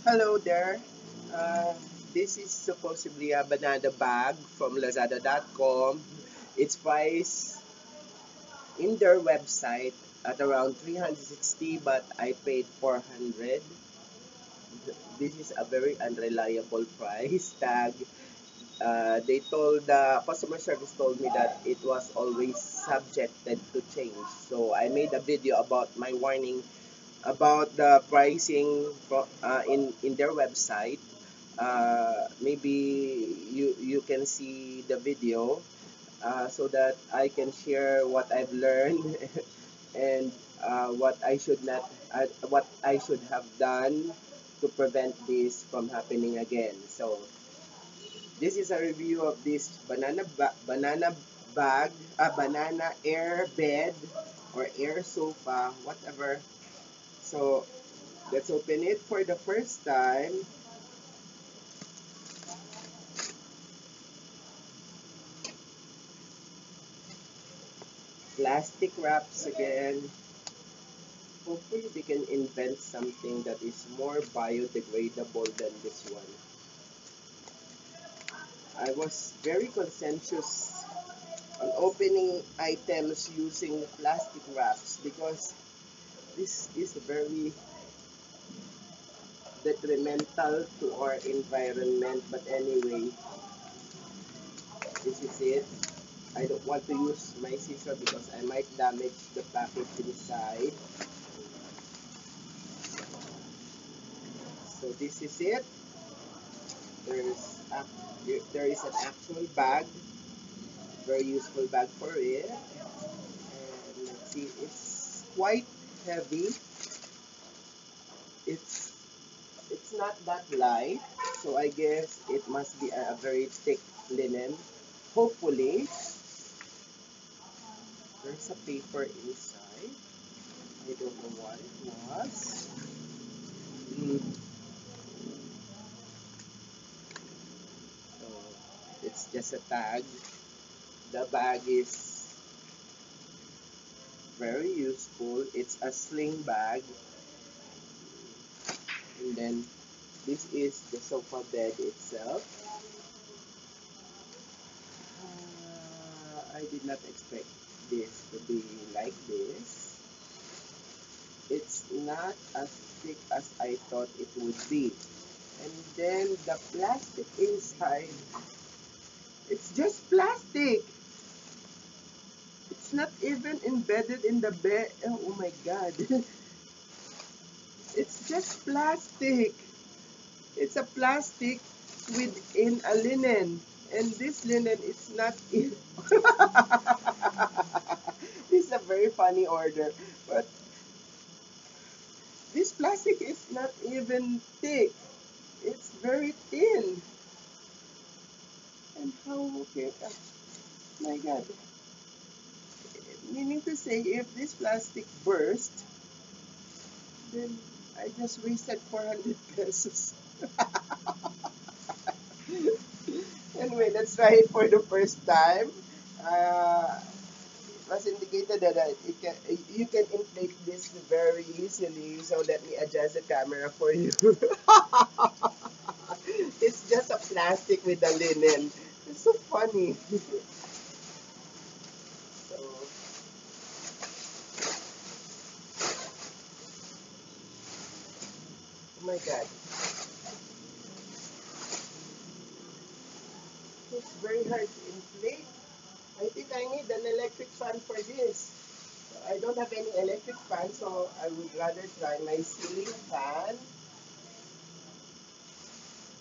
Hello there. Uh, this is supposedly a banana bag from Lazada.com. It's priced in their website at around 360, but I paid 400. This is a very unreliable price tag. The customer service told me that it was always subjected to change. So I made a video about my warning about the pricing in their website. Maybe you can see the video so that I can share what I've learned and what I should have done to prevent this from happening again. So this is a review of this banana bag, a banana air bed or air sofa, whatever. So let's open it for the first time. Plastic wraps again. Hopefully they can invent something that is more biodegradable than this one. I was very conscientious on opening items using plastic wraps because this is very detrimental to our environment. But anyway, this is it. I don't want to use my scissor because I might damage the package inside. So this is it. There's a, there is an actual bag, very useful bag for it. And let's see, it's quite heavy. It's it's not that light, so I guess it must be a very thick linen. Hopefully, there's a paper inside. I don't know what it was. Mm, so it's just a tag. The bag is very useful. It's a sling bag, and then this is the sofa bed itself. I did not expect this to be like this. It's not as thick as I thought it would be. And then the plastic inside, it's just plastic. It's not even embedded in the bed. Oh my god. It's just plastic. It's a plastic within a linen. And this linen is not in. This is a very funny order. But this plastic is not even thick. It's very thin. And how okay? My God. Meaning to say, if this plastic burst, then I just wasted 400 pesos. Anyway, let's try it for the first time. It was indicated that you can inflate this very easily. So let me adjust the camera for you. It's just a plastic with a linen. It's so funny. So, oh my God. It's very hard to inflate. I think I need an electric fan for this. I don't have any electric fan, so I would rather try my ceiling fan.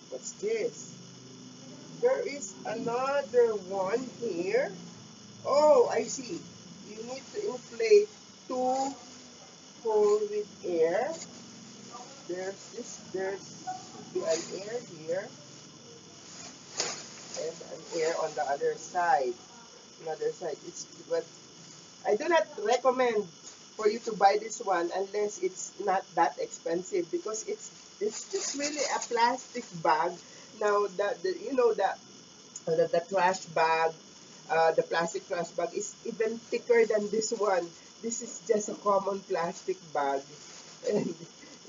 What's this? There is another one here. Oh, I see. You need to inflate two holes with air. There should be an air here and an air on the other side. Another side. It's but I do not recommend for you to buy this one unless it's not that expensive because it's just really a plastic bag. Now the you know the trash bag, the plastic trash bag is even thicker than this one. This is just a common plastic bag, and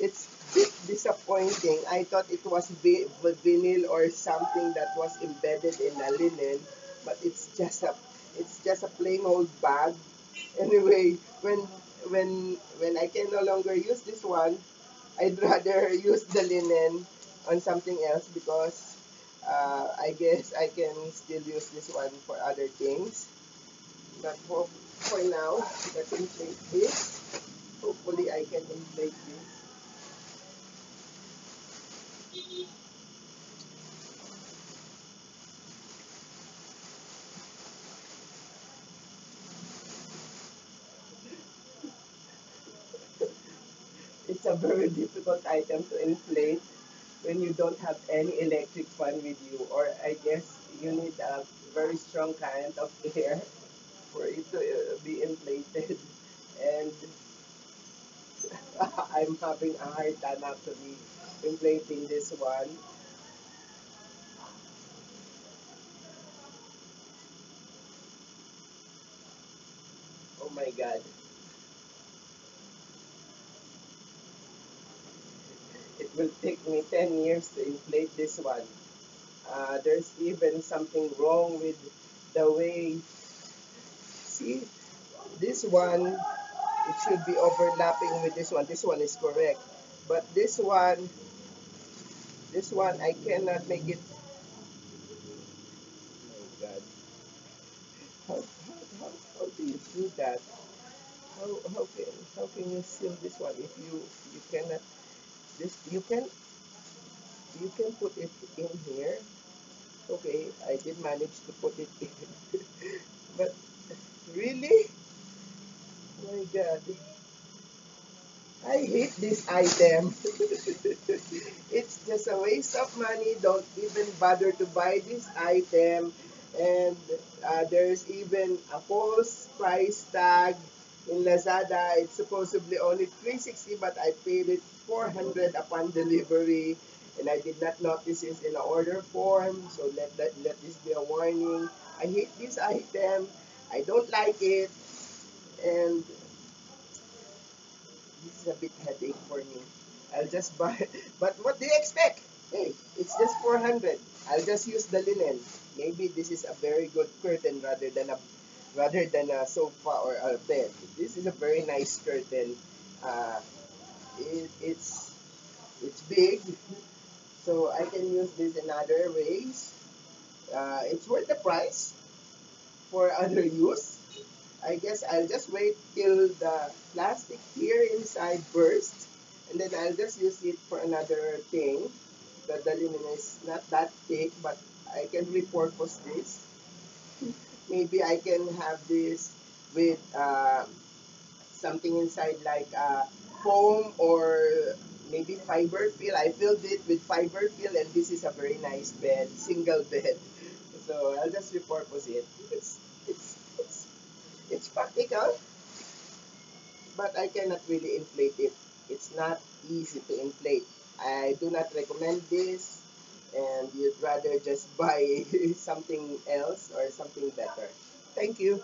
it's bit disappointing. I thought it was vinyl or something that was embedded in the linen, but it's just a plain old bag. Anyway, when I can no longer use this one, I'd rather use the linen on something else because I guess I can still use this one for other things. But for now, let's inflate this. Hopefully, I can inflate this. It's a very difficult item to inflate when you don't have any electric fan with you, or I guess you need a very strong current of air for it to be inflated. And I'm having a hard time actually inflating this one. Oh my god. It will take me 10 years to inflate this one. There's even something wrong with the way, see, this one, it should be overlapping with this one. This one is correct. But this one, I cannot make it. Oh my god. How do you do that? How can you seal this one if you cannot, this, you can put it in here. Okay, I did manage to put it in. But really? My god. I hate this item. It's just a waste of money. Don't even bother to buy this item. And there's even a false price tag in Lazada. It's supposedly only 360, but I paid it 400 upon delivery. And I did not notice it in the order form. So let this be a warning. I hate this item. I don't like it. And this is a bit headache for me. I'll just buy. But what do you expect? Hey, it's just 400. I'll just use the linen. Maybe this is a very good curtain rather than a sofa or a bed. This is a very nice curtain. Uh, it's big, so I can use this in other ways. It's worth the price for other use. I guess I'll just wait till the plastic here inside bursts, and then I'll just use it for another thing. The linen is not that thick, but I can repurpose this. Maybe I can have this with something inside like foam or maybe fiber fill. I filled it with fiber fill, and this is a very nice bed, single bed. So I'll just repurpose it. It's it's it's practical, but I cannot really inflate it. It's not easy to inflate. I do not recommend this, and you'd rather just buy something else or something better. Thank you.